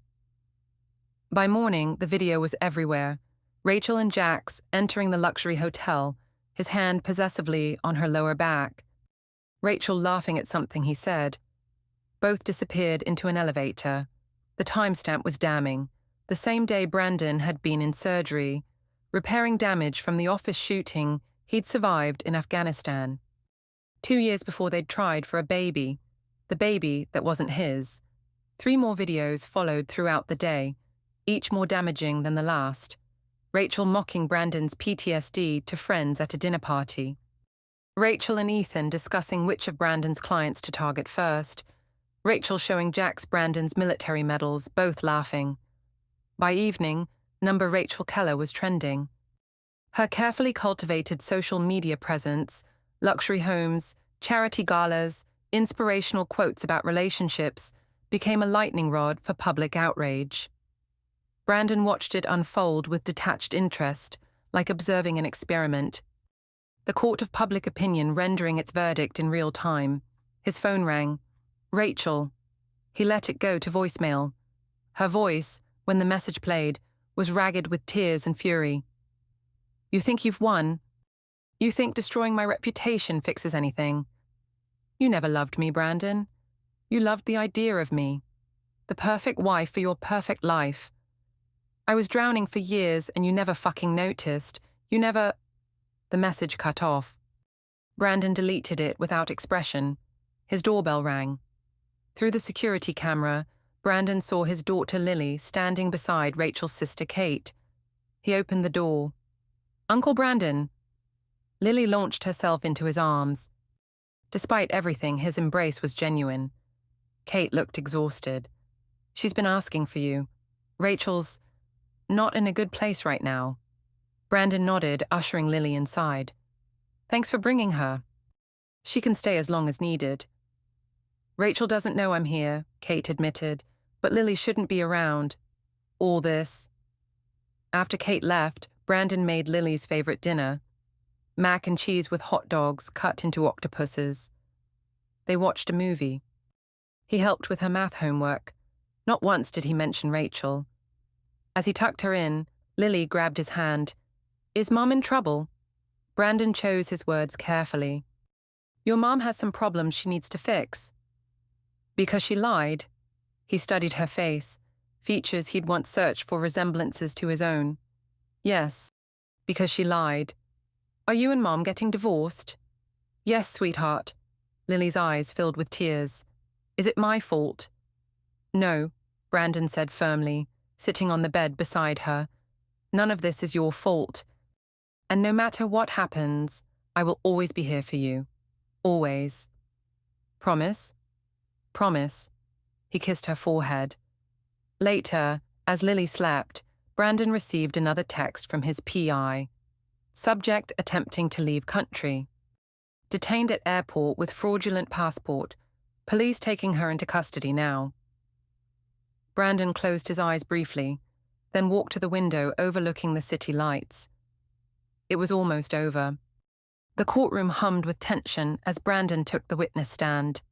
By morning, the video was everywhere. Rachel and Jax entering the luxury hotel, his hand possessively on her lower back. Rachel laughing at something he said. Both disappeared into an elevator. The timestamp was damning. The same day Brandon had been in surgery, repairing damage from the office shooting he'd survived in Afghanistan. 2 years before they'd tried for a baby, the baby that wasn't his. 3 more videos followed throughout the day, each more damaging than the last. Rachel mocking Brandon's PTSD to friends at a dinner party. Rachel and Ethan discussing which of Brandon's clients to target first. Rachel showing Jax Brandon's military medals, both laughing. By evening, number Rachel Keller was trending. Her carefully cultivated social media presence, luxury homes, charity galas, inspirational quotes about relationships became a lightning rod for public outrage. Brandon watched it unfold with detached interest, like observing an experiment. The court of public opinion rendering its verdict in real time. His phone rang. Rachel. He let it go to voicemail. Her voice, when the message played, was ragged with tears and fury. You think you've won? You think destroying my reputation fixes anything? You never loved me, Brandon. You loved the idea of me. The perfect wife for your perfect life. I was drowning for years and you never fucking noticed. You never... The message cut off. Brandon deleted it without expression. His doorbell rang. Through the security camera, Brandon saw his daughter Lily standing beside Rachel's sister Kate. He opened the door. Uncle Brandon. Lily launched herself into his arms. Despite everything, his embrace was genuine. Kate looked exhausted. She's been asking for you. Rachel's not in a good place right now. Brandon nodded, ushering Lily inside. Thanks for bringing her. She can stay as long as needed. Rachel doesn't know I'm here, Kate admitted, but Lily shouldn't be around. All this. After Kate left, Brandon made Lily's favorite dinner. Mac and cheese with hot dogs cut into octopuses. They watched a movie. He helped with her math homework. Not once did he mention Rachel. As he tucked her in, Lily grabbed his hand. Is Mom in trouble? Brandon chose his words carefully. Your mom has some problems she needs to fix. Because she lied. He studied her face, features he'd once searched for resemblances to his own. Yes, because she lied. Are you and Mom getting divorced? Yes, sweetheart. Lily's eyes filled with tears. Is it my fault? No, Brandon said firmly, sitting on the bed beside her. None of this is your fault. And no matter what happens, I will always be here for you. Always. Promise? Promise. He kissed her forehead. Later, as Lily slept, Brandon received another text from his PI. Subject attempting to leave country. Detained at airport with fraudulent passport. Police taking her into custody now. Brandon closed his eyes briefly, then walked to the window overlooking the city lights. It was almost over. The courtroom hummed with tension as Brandon took the witness stand.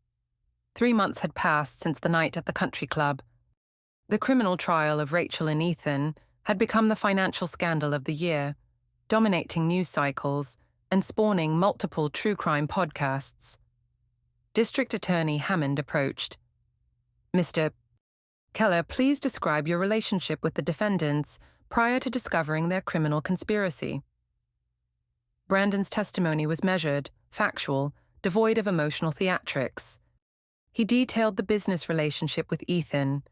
3 months had passed since the night at the country club. The criminal trial of Rachel and Ethan had become the financial scandal of the year, dominating news cycles and spawning multiple true crime podcasts. District Attorney Hammond approached. Mr. Keller, please describe your relationship with the defendants prior to discovering their criminal conspiracy. Brandon's testimony was measured, factual, devoid of emotional theatrics. He detailed the business relationship with Ethan,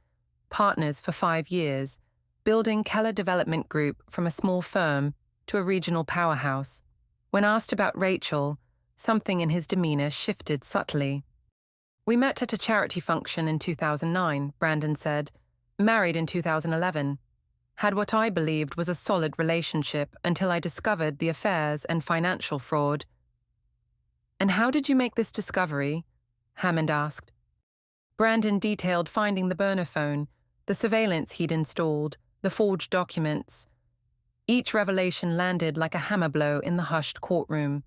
partners for 5 years, building Keller Development Group from a small firm to a regional powerhouse. When asked about Rachel, something in his demeanor shifted subtly. We met at a charity function in 2009, Brandon said, married in 2011. Had what I believed was a solid relationship until I discovered the affairs and financial fraud. And how did you make this discovery? Hammond asked. Brandon detailed finding the burner phone, the surveillance he'd installed, the forged documents. Each revelation landed like a hammer blow in the hushed courtroom.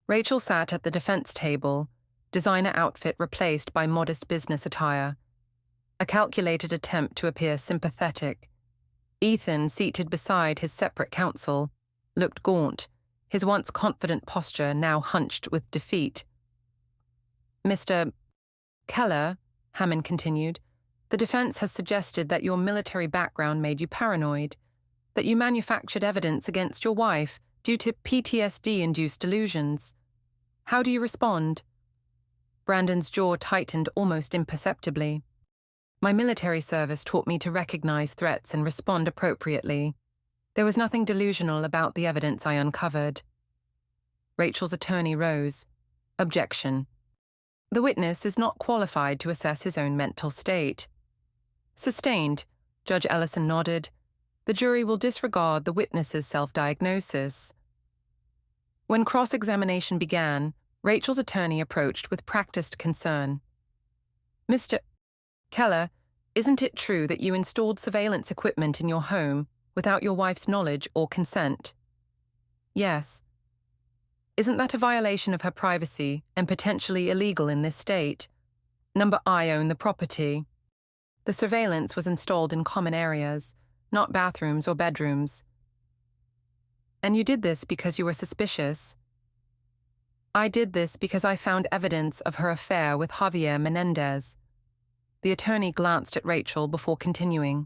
Rachel sat at the defense table, designer outfit replaced by modest business attire. A calculated attempt to appear sympathetic. Ethan, seated beside his separate counsel, looked gaunt, his once confident posture now hunched with defeat. Mr. Keller, Hammond continued, the defense has suggested that your military background made you paranoid, that you manufactured evidence against your wife due to PTSD-induced delusions. How do you respond? Brandon's jaw tightened almost imperceptibly. My military service taught me to recognize threats and respond appropriately. There was nothing delusional about the evidence I uncovered. Rachel's attorney rose. Objection. The witness is not qualified to assess his own mental state. Sustained. Judge Ellison nodded. The jury will disregard the witness's self-diagnosis. When cross-examination began, Rachel's attorney approached with practiced concern. Mr. Keller, isn't it true that you installed surveillance equipment in your home without your wife's knowledge or consent? Yes. Isn't that a violation of her privacy and potentially illegal in this state? Number I own the property. The surveillance was installed in common areas, not bathrooms or bedrooms. And you did this because you were suspicious? I did this because I found evidence of her affair with Javier Menendez. The attorney glanced at Rachel before continuing.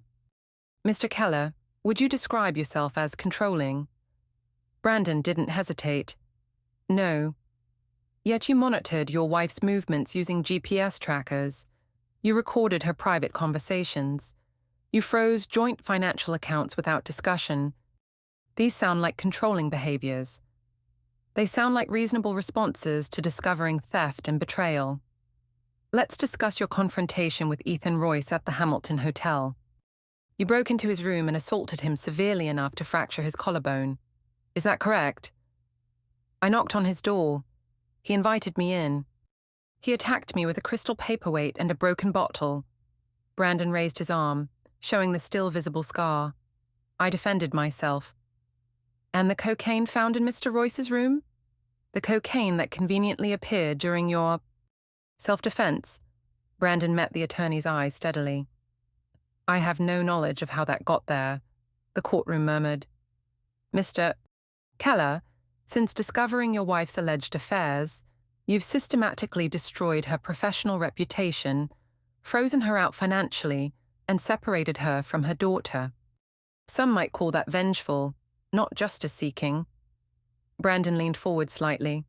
Mr. Keller, would you describe yourself as controlling? Brandon didn't hesitate. No. Yet you monitored your wife's movements using GPS trackers. You recorded her private conversations. You froze joint financial accounts without discussion. These sound like controlling behaviors. They sound like reasonable responses to discovering theft and betrayal. Let's discuss your confrontation with Ethan Royce at the Hamilton Hotel. You broke into his room and assaulted him severely enough to fracture his collarbone. Is that correct? I knocked on his door. He invited me in. He attacked me with a crystal paperweight and a broken bottle. Brandon raised his arm, showing the still visible scar. I defended myself. And the cocaine found in Mr. Royce's room? The cocaine that conveniently appeared during your self-defense? Brandon met the attorney's eyes steadily. I have no knowledge of how that got there, the courtroom murmured. Mr. Keller, since discovering your wife's alleged affairs, you've systematically destroyed her professional reputation, frozen her out financially, and separated her from her daughter. Some might call that vengeful, not justice-seeking. Brandon leaned forward slightly.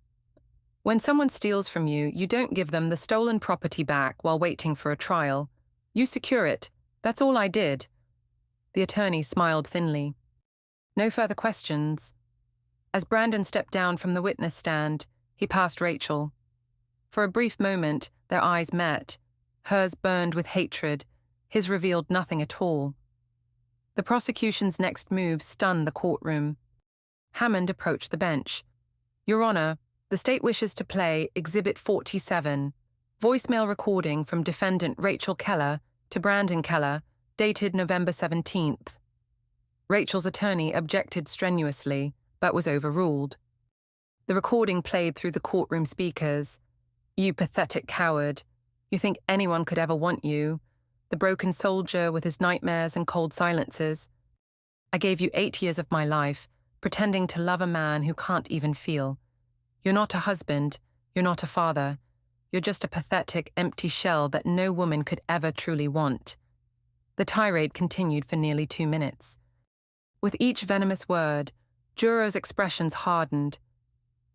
When someone steals from you, you don't give them the stolen property back while waiting for a trial. You secure it. That's all I did. The attorney smiled thinly. No further questions. As Brandon stepped down from the witness stand, he passed Rachel. For a brief moment, their eyes met. Hers burned with hatred. His revealed nothing at all. The prosecution's next move stunned the courtroom. Hammond approached the bench. Your Honor, the state wishes to play Exhibit 47, voicemail recording from defendant Rachel Keller to Brandon Keller, dated November 17th. Rachel's attorney objected strenuously, but was overruled. The recording played through the courtroom speakers. You pathetic coward. You think anyone could ever want you. The broken soldier with his nightmares and cold silences. I gave you 8 years of my life, pretending to love a man who can't even feel. You're not a husband. You're not a father. You're just a pathetic, empty shell that no woman could ever truly want. The tirade continued for nearly 2 minutes. With each venomous word, jurors' expressions hardened.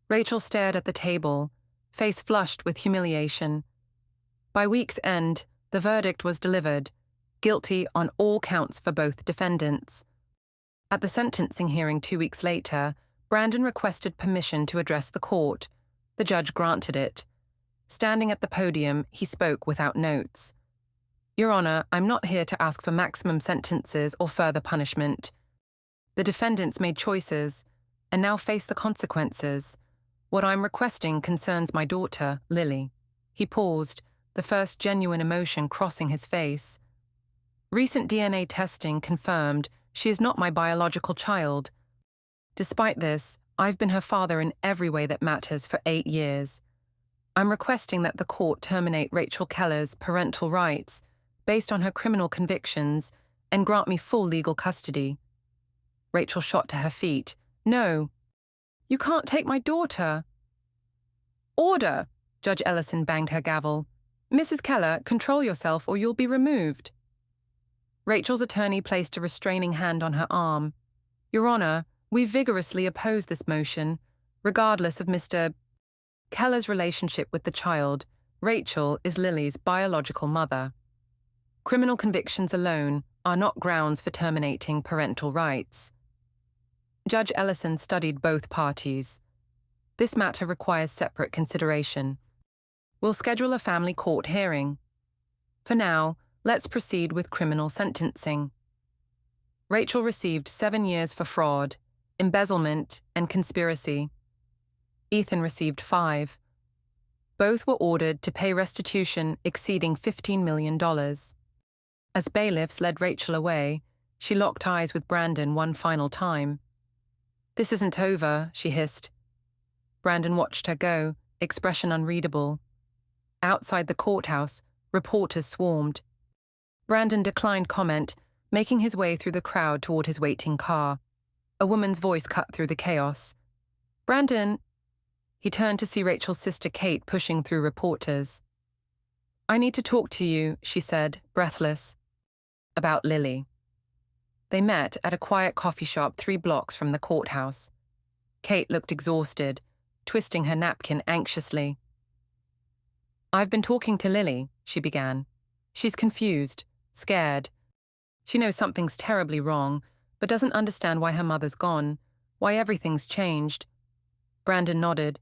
Rachel stared at the table, face flushed with humiliation. By week's end, the verdict was delivered, guilty on all counts for both defendants. At the sentencing hearing 2 weeks later, Brandon requested permission to address the court. The judge granted it. Standing at the podium, he spoke without notes. Your Honor, I'm not here to ask for maximum sentences or further punishment. The defendants made choices, and now face the consequences. What I'm requesting concerns my daughter, Lily. He paused, the first genuine emotion crossing his face. Recent DNA testing confirmed she is not my biological child. Despite this, I've been her father in every way that matters for 8 years. I'm requesting that the court terminate Rachel Keller's parental rights based on her criminal convictions and grant me full legal custody. Rachel shot to her feet. No. You can't take my daughter. Order! Judge Ellison banged her gavel. Mrs. Keller, control yourself or you'll be removed. Rachel's attorney placed a restraining hand on her arm. Your Honor, we vigorously oppose this motion. Regardless of Mr. Keller's relationship with the child, Rachel is Lily's biological mother. Criminal convictions alone are not grounds for terminating parental rights. Judge Ellison studied both parties. This matter requires separate consideration. We'll schedule a family court hearing. For now, let's proceed with criminal sentencing. Rachel received 7 years for fraud, embezzlement, and conspiracy. Ethan received 5. Both were ordered to pay restitution exceeding $15 million. As bailiffs led Rachel away, she locked eyes with Brandon one final time. "This isn't over," she hissed. Brandon watched her go, expression unreadable. Outside the courthouse, reporters swarmed. Brandon declined comment, making his way through the crowd toward his waiting car. A woman's voice cut through the chaos. "Brandon!" He turned to see Rachel's sister Kate pushing through reporters. "I need to talk to you," she said, breathless. "About Lily." They met at a quiet coffee shop 3 blocks from the courthouse. Kate looked exhausted, twisting her napkin anxiously. "I've been talking to Lily," she began. "She's confused, scared. She knows something's terribly wrong, but doesn't understand why her mother's gone, why everything's changed." Brandon nodded.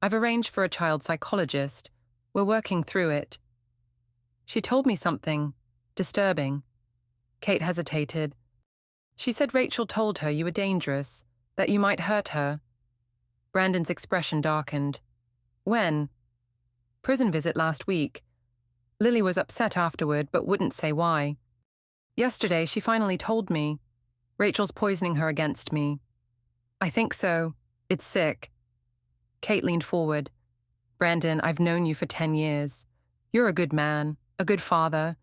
"I've arranged for a child psychologist. We're working through it." "She told me something disturbing." Kate hesitated. "She said Rachel told her you were dangerous, that you might hurt her." Brandon's expression darkened. "When?" "Prison visit last week. Lily was upset afterward, but wouldn't say why. Yesterday, she finally told me. Rachel's poisoning her against me." "I think so. It's sick." Kate leaned forward. "Brandon, I've known you for 10 years. You're a good man, a good father.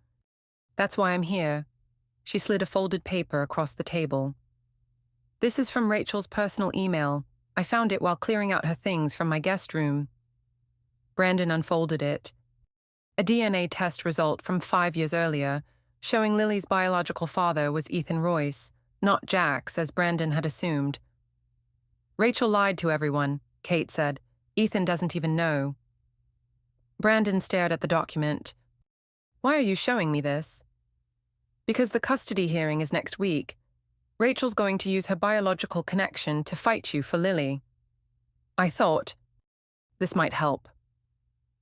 That's why I'm here." She slid a folded paper across the table. "This is from Rachel's personal email. I found it while clearing out her things from my guest room." Brandon unfolded it. A DNA test result from 5 years earlier, showing Lily's biological father was Ethan Royce, not Jax, as Brandon had assumed. "Rachel lied to everyone," Kate said. "Ethan doesn't even know." Brandon stared at the document. "Why are you showing me this?" "Because the custody hearing is next week. Rachel's going to use her biological connection to fight you for Lily. I thought this might help.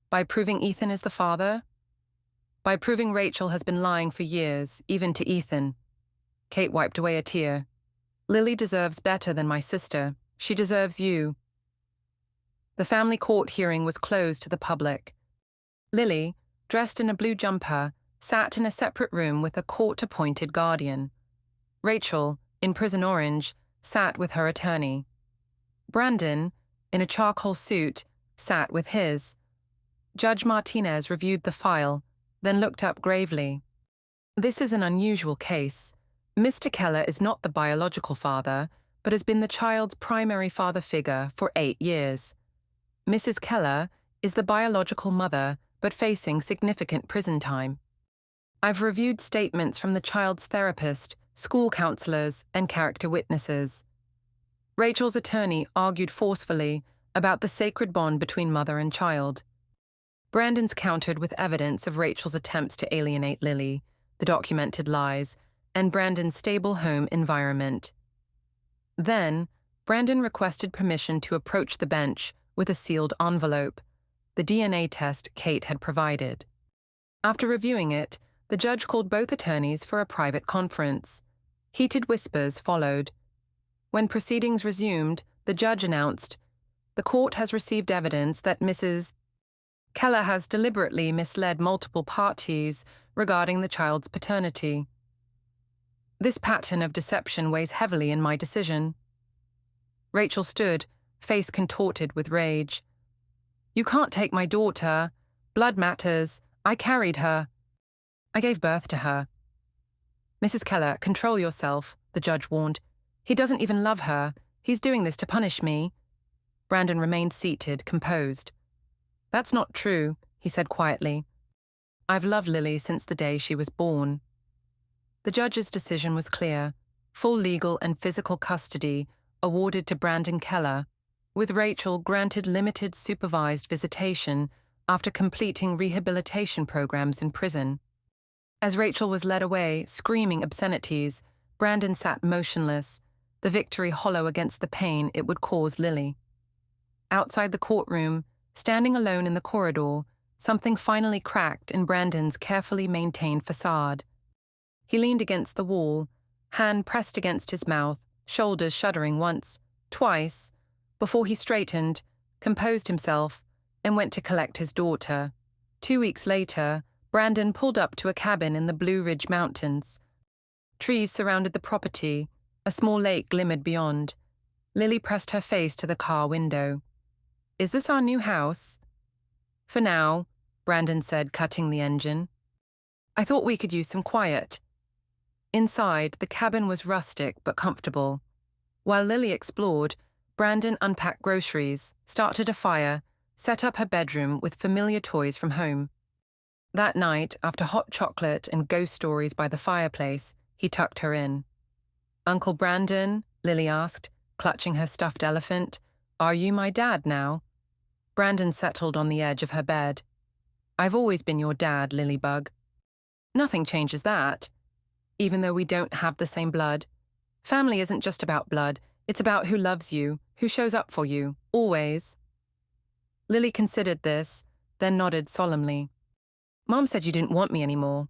By proving Ethan is the father? By proving Rachel has been lying for years, even to Ethan." Kate wiped away a tear. "Lily deserves better than my sister. She deserves you." The family court hearing was closed to the public. Lily, dressed in a blue jumper, sat in a separate room with a court-appointed guardian. Rachel, in prison orange, sat with her attorney. Brandon, in a charcoal suit, sat with his. Judge Martinez reviewed the file, then looked up gravely. "This is an unusual case. Mr. Keller is not the biological father, but has been the child's primary father figure for 8 years. Mrs. Keller is the biological mother, but facing significant prison time. I've reviewed statements from the child's therapist, school counselors, and character witnesses." Rachel's attorney argued forcefully about the sacred bond between mother and child. Brandon's countered with evidence of Rachel's attempts to alienate Lily, the documented lies, and Brandon's stable home environment. Then, Brandon requested permission to approach the bench with a sealed envelope, the DNA test Kate had provided. After reviewing it, the judge called both attorneys for a private conference. Heated whispers followed. When proceedings resumed, the judge announced, "The court has received evidence that Mrs. Keller has deliberately misled multiple parties regarding the child's paternity. This pattern of deception weighs heavily in my decision." Rachel stood, face contorted with rage. "You can't take my daughter. Blood matters. I carried her. I gave birth to her." "Mrs. Keller, control yourself," the judge warned. "He doesn't even love her. He's doing this to punish me." Brandon remained seated, composed. "That's not true," he said quietly. "I've loved Lily since the day she was born." The judge's decision was clear. Full legal and physical custody awarded to Brandon Keller, with Rachel granted limited supervised visitation after completing rehabilitation programs in prison. As Rachel was led away, screaming obscenities, Brandon sat motionless, the victory hollow against the pain it would cause Lily. Outside the courtroom, standing alone in the corridor, something finally cracked in Brandon's carefully maintained facade. He leaned against the wall, hand pressed against his mouth, shoulders shuddering once, twice, before he straightened, composed himself, and went to collect his daughter. 2 weeks later, Brandon pulled up to a cabin in the Blue Ridge Mountains. Trees surrounded the property, a small lake glimmered beyond. Lily pressed her face to the car window. "Is this our new house?" "For now," Brandon said, cutting the engine. "I thought we could use some quiet." Inside, the cabin was rustic but comfortable. While Lily explored, Brandon unpacked groceries, started a fire, set up her bedroom with familiar toys from home. That night, after hot chocolate and ghost stories by the fireplace, he tucked her in. "Uncle Brandon," Lily asked, clutching her stuffed elephant, "are you my dad now?" Brandon settled on the edge of her bed. "I've always been your dad, Lilybug." "Nothing changes that. Even though we don't have the same blood. Family isn't just about blood, it's about who loves you, who shows up for you, always." Lily considered this, then nodded solemnly. "Mom said you didn't want me anymore."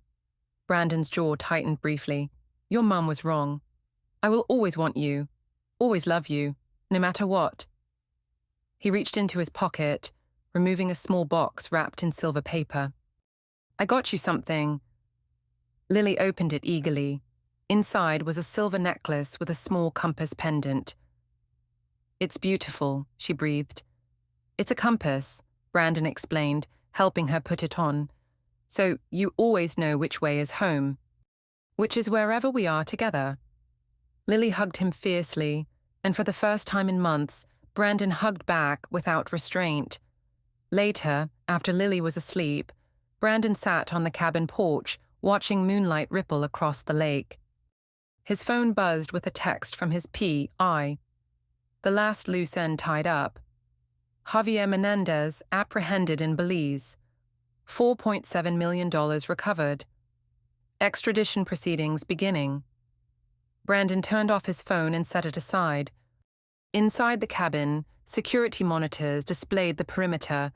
Brandon's jaw tightened briefly. "Your mum was wrong. I will always want you, always love you, no matter what." He reached into his pocket, removing a small box wrapped in silver paper. "I got you something." Lily opened it eagerly. Inside was a silver necklace with a small compass pendant. "It's beautiful," she breathed. "It's a compass," Brandon explained, helping her put it on. "So you always know which way is home. Which is wherever we are together." Lily hugged him fiercely, and for the first time in months, Brandon hugged back without restraint. Later, after Lily was asleep, Brandon sat on the cabin porch, watching moonlight ripple across the lake. His phone buzzed with a text from his PI. The last loose end tied up. Javier Menendez apprehended in Belize. $4.7 million recovered. Extradition proceedings beginning. Brandon turned off his phone and set it aside. Inside the cabin, security monitors displayed the perimeter,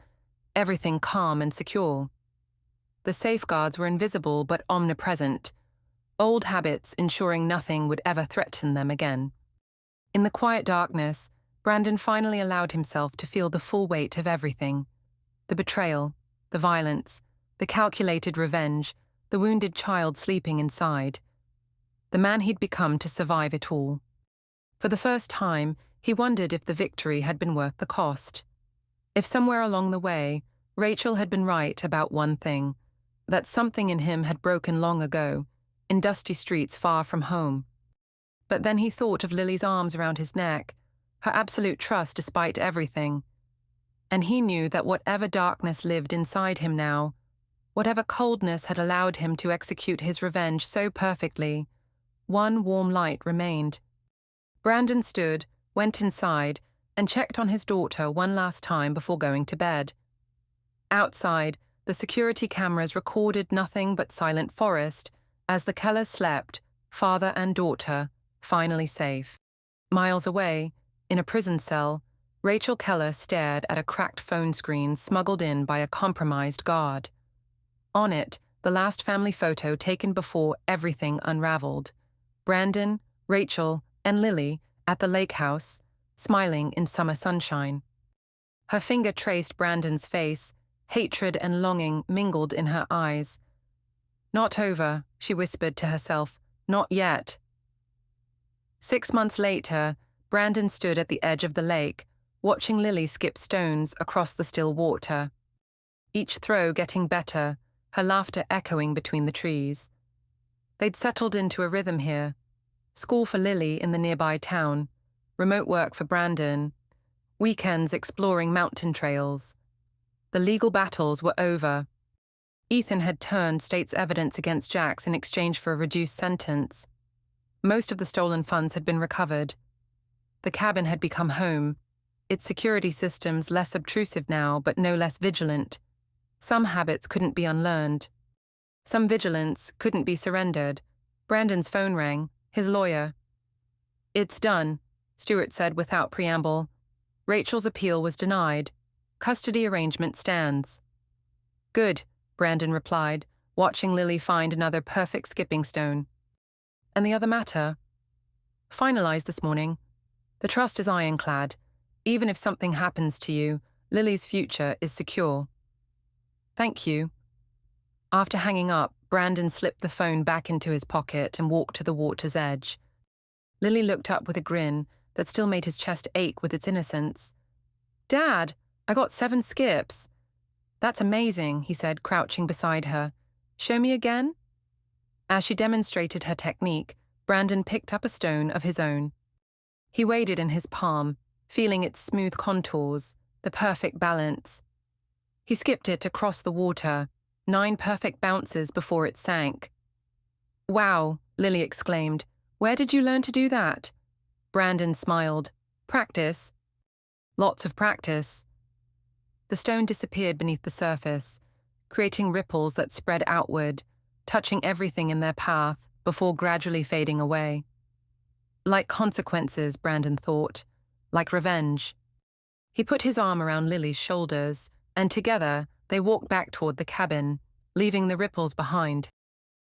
everything calm and secure. The safeguards were invisible but omnipresent, old habits ensuring nothing would ever threaten them again. In the quiet darkness, Brandon finally allowed himself to feel the full weight of everything. The betrayal, the violence, the calculated revenge, the wounded child sleeping inside. The man he'd become to survive it all. For the first time, he wondered if the victory had been worth the cost. If somewhere along the way, Rachel had been right about one thing, that something in him had broken long ago, in dusty streets far from home. But then he thought of Lily's arms around his neck, her absolute trust despite everything. And he knew that whatever darkness lived inside him now, whatever coldness had allowed him to execute his revenge so perfectly, one warm light remained. Brandon stood, went inside, and checked on his daughter one last time before going to bed. Outside, the security cameras recorded nothing but silent forest as the Kellers slept, father and daughter, finally safe. Miles away, in a prison cell, Rachel Keller stared at a cracked phone screen smuggled in by a compromised guard. On it, the last family photo taken before everything unraveled. Brandon, Rachel, and Lily at the lake house, smiling in summer sunshine. Her finger traced Brandon's face, hatred and longing mingled in her eyes. "Not over," she whispered to herself. "Not yet." 6 months later, Brandon stood at the edge of the lake, watching Lily skip stones across the still water. Each throw getting better, her laughter echoing between the trees. They'd settled into a rhythm here. School for Lily in the nearby town, remote work for Brandon, weekends exploring mountain trails. The legal battles were over. Ethan had turned state's evidence against Jax in exchange for a reduced sentence. Most of the stolen funds had been recovered. The cabin had become home, its security systems less obtrusive now but no less vigilant. Some habits couldn't be unlearned. Some vigilance couldn't be surrendered. Brandon's phone rang. His lawyer. "It's done," Stewart said without preamble. Rachel's appeal was denied. Custody arrangement stands. "Good," Brandon replied, watching Lily find another perfect skipping stone. "And the other matter?" "Finalized this morning. The trust is ironclad. Even if something happens to you, Lily's future is secure." "Thank you." After hanging up, Brandon slipped the phone back into his pocket and walked to the water's edge. Lily looked up with a grin that still made his chest ache with its innocence. "Dad, I got 7 skips." "That's amazing," he said, crouching beside her. "Show me again?" As she demonstrated her technique, Brandon picked up a stone of his own. He weighed it in his palm, feeling its smooth contours, the perfect balance. He skipped it across the water, 9 perfect bounces before it sank. "Wow," Lily exclaimed. "Where did you learn to do that?" Brandon smiled. "Practice." "Lots of practice." The stone disappeared beneath the surface, creating ripples that spread outward, touching everything in their path before gradually fading away. Like consequences, Brandon thought, like revenge. He put his arm around Lily's shoulders, and together they walked back toward the cabin, leaving the ripples behind.